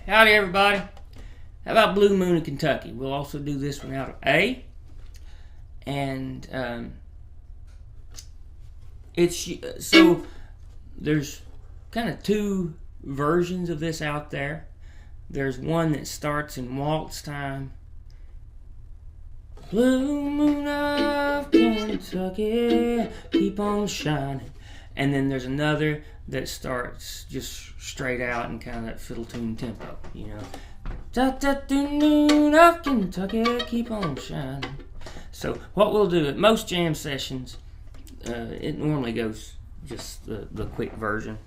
Howdy, everybody. How about Blue Moon of Kentucky? We'll also do this one out of A. And so there's kind of two versions of this out there. There's one that starts in waltz time. Blue moon of Kentucky, keep on shining. And then there's another that starts just straight out and kind of that fiddle tune tempo, you know. Moon of Kentucky, keep on shining. So what we'll do at most jam sessions, it normally goes just the quick version,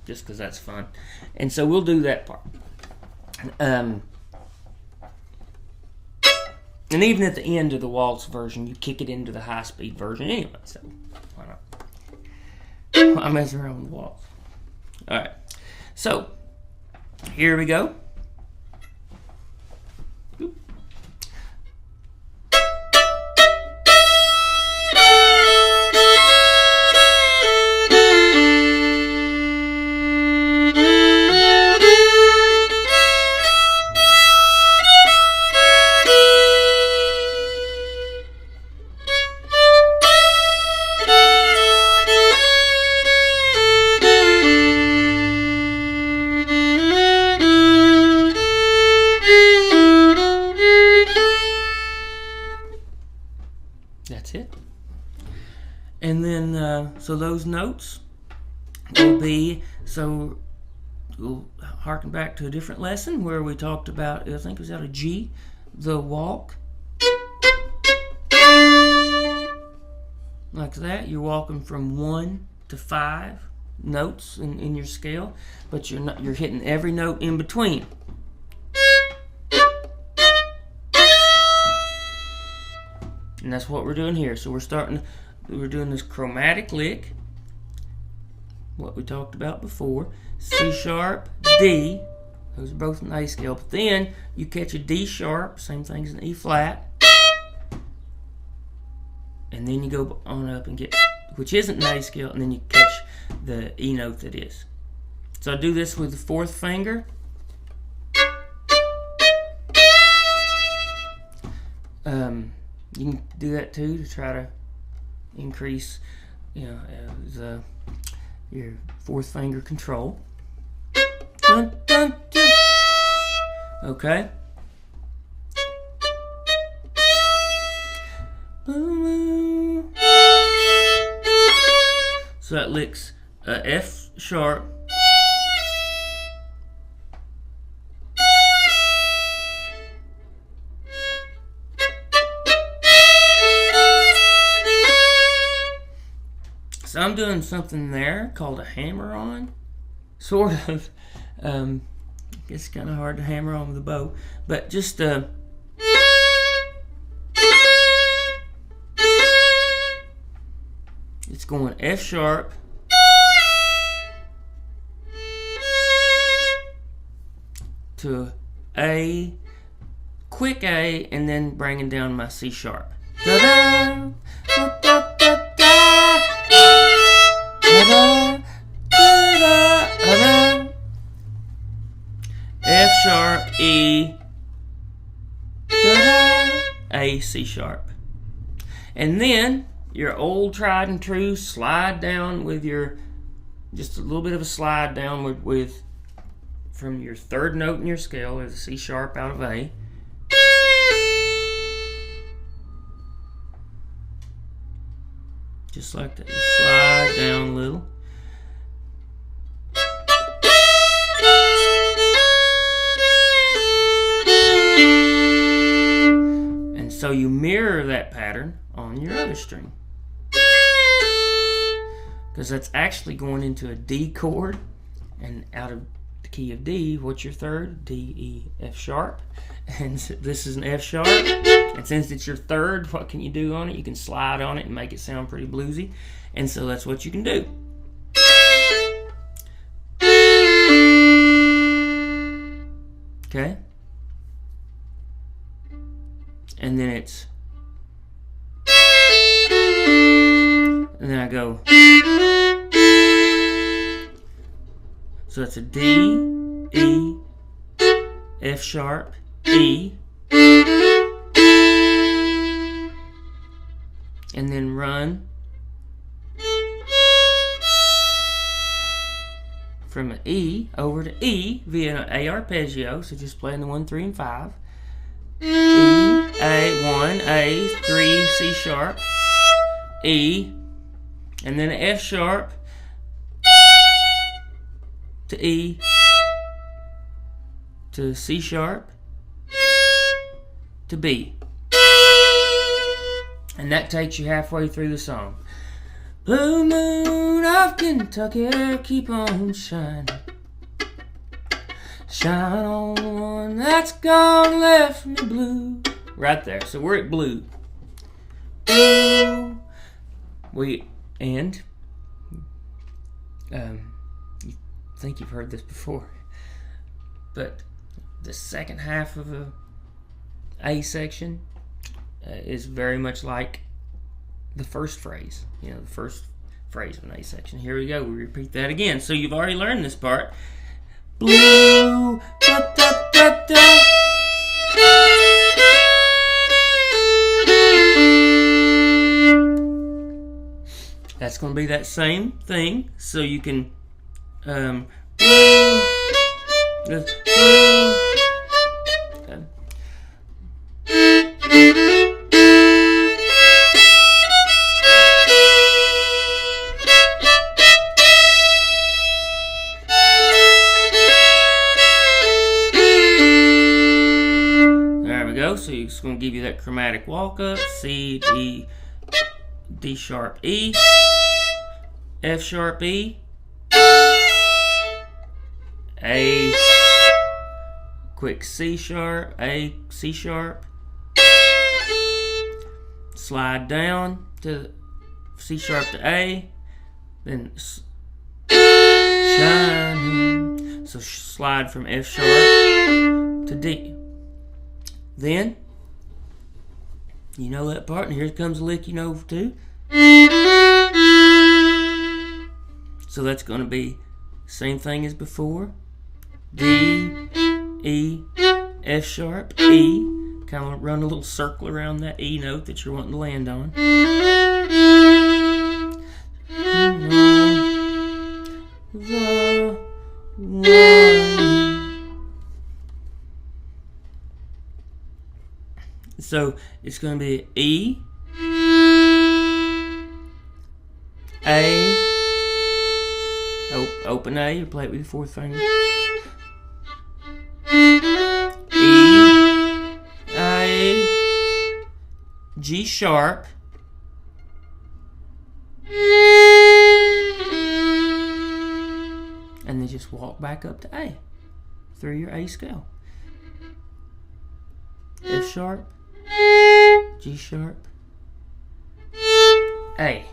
just because that's fun. And so we'll do that part. And even at the end of the waltz version, you kick it into the high-speed version anyway, so why not? I'm messing around with the waltz. All right, so here we go. That's it. And then, so those notes will be, so we'll harken back to a different lesson where we talked about, I think it was out of G, the walk. Like that. You're walking from 1 to 5 notes in your scale, but you're hitting every note in between. And that's what we're doing here. So we're doing this chromatic lick, what we talked about before, C sharp, D, those are both in the A scale, but then you catch a D sharp, same thing as an E flat, and then you go on up and get, which isn't an A scale, and then you catch the E note that is. So I do this with the 4th finger. You can do that too to try to increase, your 4th finger control. Dun, dun, dun. Okay. So that licks F sharp. So I'm doing something there called a hammer-on, sort of. It's kind of hard to hammer on with a bow, but just it's going F sharp to A, quick A, and then bringing down my C sharp. Da-da, da-da, da-da. F sharp, E, A, C sharp. And then your old tried and true slide down with just a little bit of a slide down with from your 3rd note in your scale, or the C sharp out of A. Just like that, just slide down a little. And so you mirror that pattern on your other string. Because that's actually going into a D chord, and out of the key of D, what's your 3rd? D, E, F sharp. And this is an F sharp. And since it's your 3rd, what can you do on it? You can slide on it and make it sound pretty bluesy. And so that's what you can do. Okay? And then it's, and then I go. So it's a D, E, F sharp, E, and then run from an E over to E via an A arpeggio. So just playing the 1, 3, and 5. E, A, 1, A, 3, C sharp, E, and then an F sharp to E to C sharp to B. And that takes you halfway through the song. Blue moon of Kentucky, keep on shining. Shine on the one that's gone, left me blue. Right there. So we're at blue. Blue. You think you've heard this before, but the second half of a A section is very much like the first phrase. You know, the first phrase of an A section. Here we go. We repeat that again. So you've already learned this part. Blue, da, da, da, da. That's going to be that same thing. So you can blue, blue. Okay. So it's going to give you that chromatic walk up. C, D, D sharp, E, F sharp, E, A, quick C sharp, A, C sharp, slide down to C sharp to A, then shining. So slide from F sharp to D. Then, you know that part, and here comes a lick you know too. So that's going to be same thing as before. D, E, F sharp, E. Kind of run a little circle around that E note that you're wanting to land on. The one. So it's going to be E, A, open A, you play it with your fourth finger, E, A, G sharp, and then just walk back up to A through your A scale. F sharp, G sharp, A,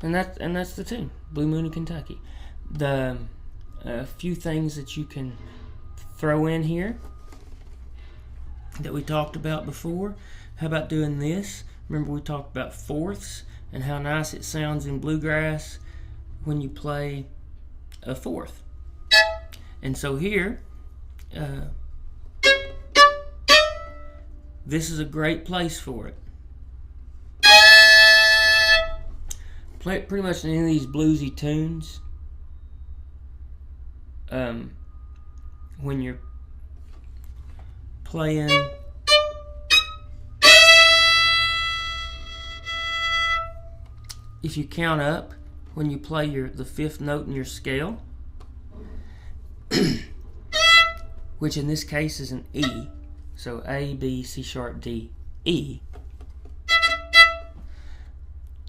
and that's the tune. Blue Moon of Kentucky. The few things that you can throw in here that we talked about before. How about doing this? Remember we talked about fourths and how nice it sounds in bluegrass when you play a fourth. And so here. This is a great place for it. Play it pretty much in any of these bluesy tunes. When you're playing if you count up when you play the fifth note in your scale, which in this case is an E. So A, B, C sharp, D, E.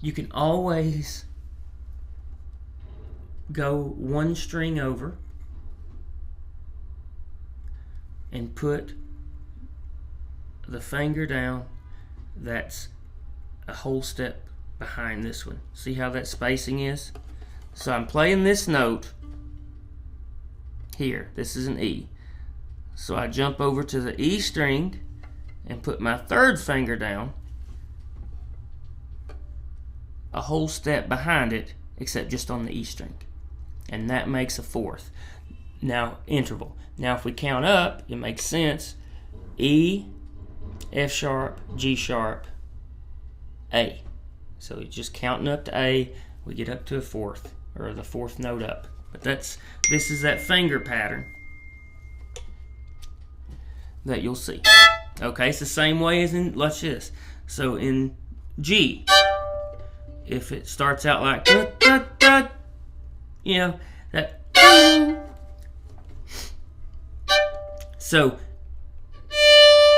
You can always go one string over and put the finger down that's a whole step behind this one. See how that spacing is? So I'm playing this note here. This is an E. So I jump over to the E string and put my third finger down a whole step behind it, except just on the E string. and that makes a fourth. Now, interval. Now, if we count up, it makes sense. E, F sharp, G sharp, A. So just counting up to A, we get up to a fourth, or the fourth note up. But this is that finger pattern that you'll see. Okay, it's the same way as in, watch this. So in G, if it starts out like da, da, da, you know, that. So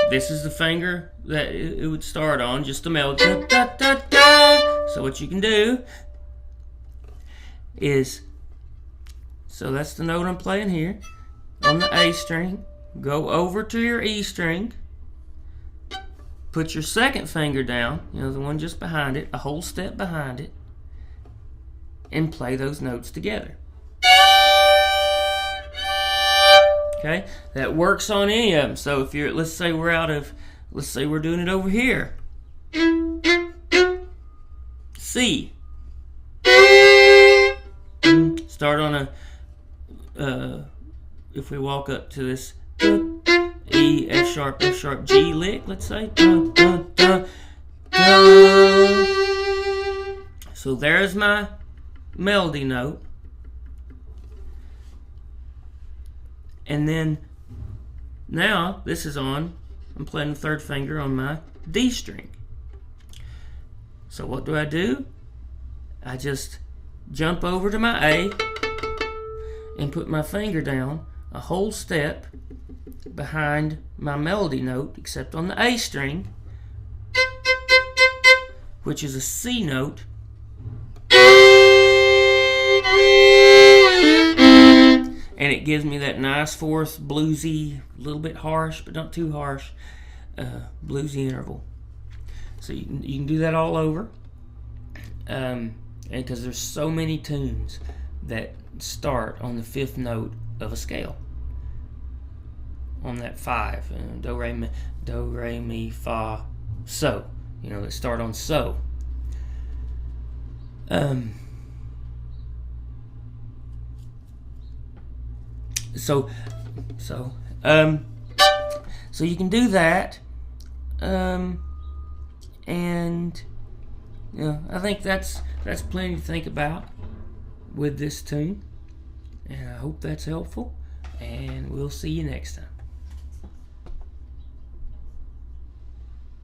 this is the finger that it would start on, just a melody. Da, da, da, da. So what you can do is, so that's the note I'm playing here on the A string. Go over to your E string. Put your second finger down, you know, the one just behind it, a whole step behind it, and play those notes together. Okay, that works on any of them. So if you're, let's say we're doing it over here. C. Start on a, if we walk up to this E, F sharp, G lick, let's say. Dun, dun, dun, dun. So there's my melody note. And then now this is on, I'm playing the third finger on my D string. So what do? I just jump over to my A and put my finger down a whole step behind my melody note, except on the A string, which is a C note. And it gives me that nice fourth, bluesy, a little bit harsh, but not too harsh, bluesy interval. So you can do that all over. And because there's so many tunes that start on the fifth note of a scale. On that 5, do, re, mi, fa, so. You know, that start on so. So you can do that, and you know, I think that's plenty to think about with this tune, and I hope that's helpful, and we'll see you next time.